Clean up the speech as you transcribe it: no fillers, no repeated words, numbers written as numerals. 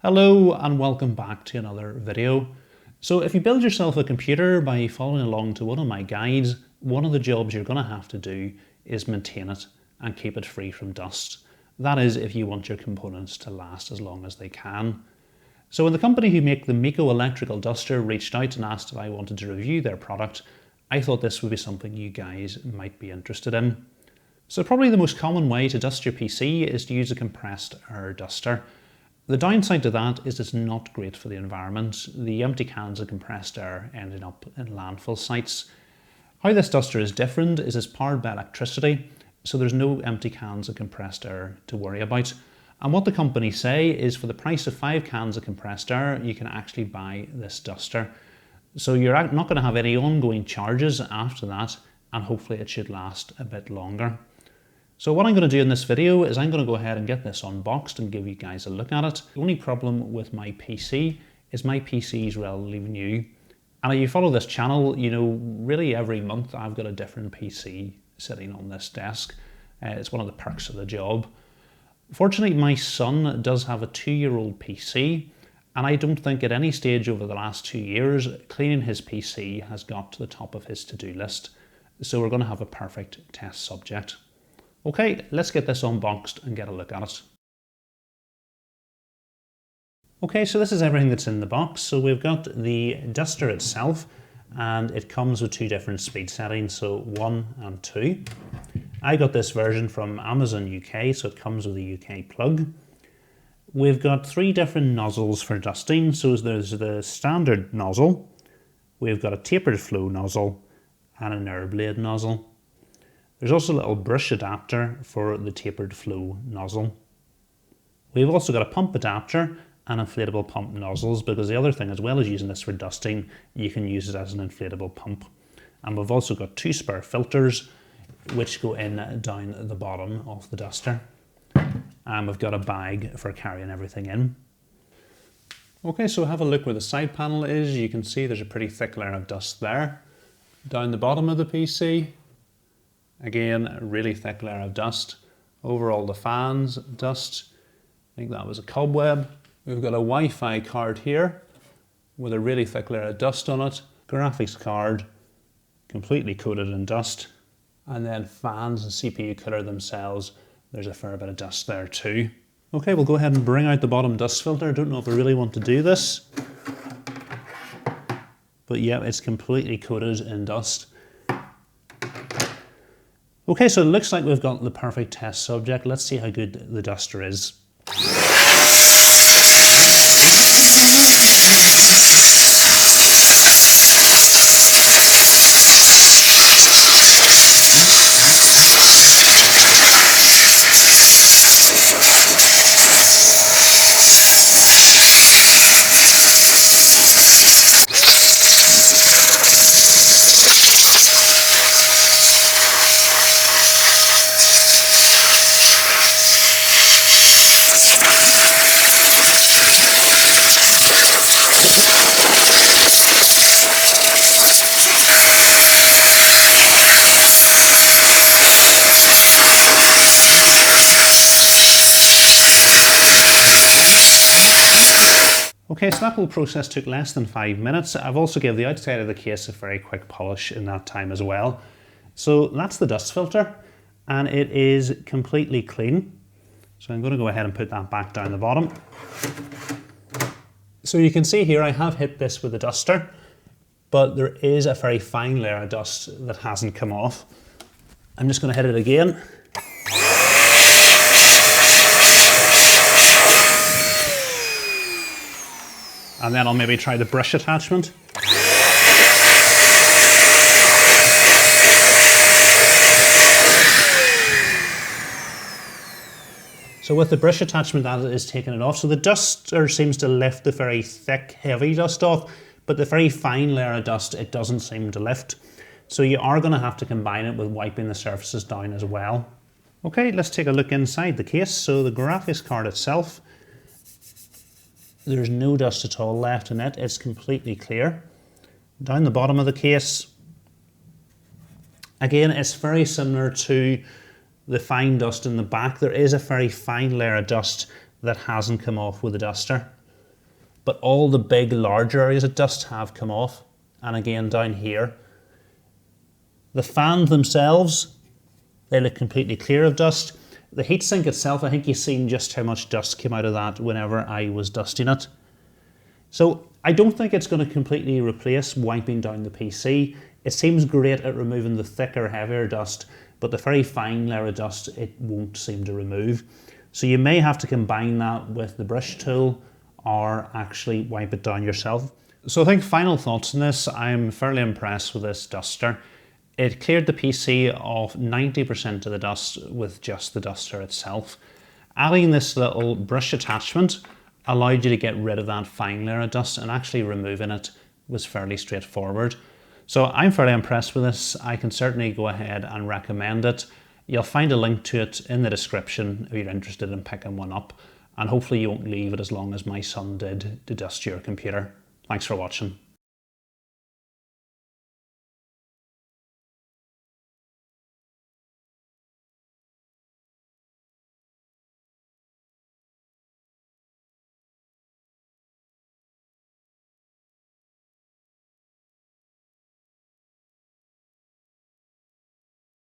Hello and welcome back to another video. So if you build yourself a computer by following along to one of my guides, one of the jobs you're going to have to do is maintain it and keep it free from dust. That is if you want your components to last as long as they can. So when the company who make the MECO Electrical Duster reached out and asked if I wanted to review their product, I thought this would be something you guys might be interested in. So probably the most common way to dust your PC is to use a compressed air duster. The downside to that is it's not great for the environment. The empty cans of compressed air ending up in landfill sites. How this duster is different is it's powered by electricity, so there's no empty cans of compressed air to worry about. And what the company say is for the price of 5 cans of compressed air, you can actually buy this duster. So you're not going to have any ongoing charges after that, and hopefully it should last a bit longer. So what I'm going to do in this video is I'm going to go ahead and get this unboxed and give you guys a look at it. The only problem with my PC is my PC is relatively new. And if you follow this channel, you know, really every month I've got a different PC sitting on this desk. It's one of the perks of the job. Fortunately, my son does have a 2-year-old PC, and I don't think at any stage over the last 2 years, cleaning his PC has got to the top of his to-do list. So we're going to have a perfect test subject. Okay, let's get this unboxed and get a look at it. Okay, so this is everything that's in the box. So we've got the duster itself, and it comes with 2 different speed settings, so 1 and 2. I got this version from Amazon UK, so it comes with a UK plug. We've got 3 different nozzles for dusting. So there's the standard nozzle, we've got a tapered flow nozzle, and an air blade nozzle. There's also a little brush adapter for the tapered flow nozzle. We've also got a pump adapter and inflatable pump nozzles, because the other thing, as well as using this for dusting, you can use it as an inflatable pump. And we've also got 2 spare filters which go in down the bottom of the duster. And we've got a bag for carrying everything in. Okay, so have a look where the side panel is. You can see there's a pretty thick layer of dust there. Down the bottom of the PC, again, a really thick layer of dust. Over all the fans, dust. I think that was a cobweb. We've got a Wi-Fi card here with a really thick layer of dust on it. Graphics card, completely coated in dust. And then fans and CPU cooler themselves, there's a fair bit of dust there too. Okay, we'll go ahead and bring out the bottom dust filter. I don't know if I really want to do this. But yeah, it's completely coated in dust. Okay, so it looks like we've got the perfect test subject. Let's see how good the duster is. Okay, so that whole process took less than 5 minutes. I've also given the outside of the case a very quick polish in that time as well. So that's the dust filter, and it is completely clean. So I'm going to go ahead and put that back down the bottom. So you can see here I have hit this with the duster, but there is a very fine layer of dust that hasn't come off. I'm just going to hit it again. And then I'll maybe try the brush attachment. So with the brush attachment, that is taking it off. So the duster seems to lift the very thick, heavy dust off, but the very fine layer of dust, it doesn't seem to lift. So you are going to have to combine it with wiping the surfaces down as well. Okay, let's take a look inside the case. So the graphics card itself, there's no dust at all left in it. It's completely clear. Down the bottom of the case, again, it's very similar to the fine dust in the back. There is a very fine layer of dust that hasn't come off with the duster. but all the big large areas of dust have come off. And again down here, the fans themselves, they look completely clear of dust. The heatsink itself, I think you've seen just how much dust came out of that whenever I was dusting it. So I don't think it's going to completely replace wiping down the PC. It seems great at removing the thicker, heavier dust, but the very fine layer of dust it won't seem to remove. So you may have to combine that with the brush tool or actually wipe it down yourself. So I think final thoughts on this, I'm fairly impressed with this duster. It cleared the PC of 90% of the dust with just the duster itself. Adding this little brush attachment allowed you to get rid of that fine layer of dust, and actually removing it was fairly straightforward. So I'm fairly impressed with this. I can certainly go ahead and recommend it. You'll find a link to it in the description if you're interested in picking one up, and hopefully you won't leave it as long as my son did to dust your computer. Thanks for watching.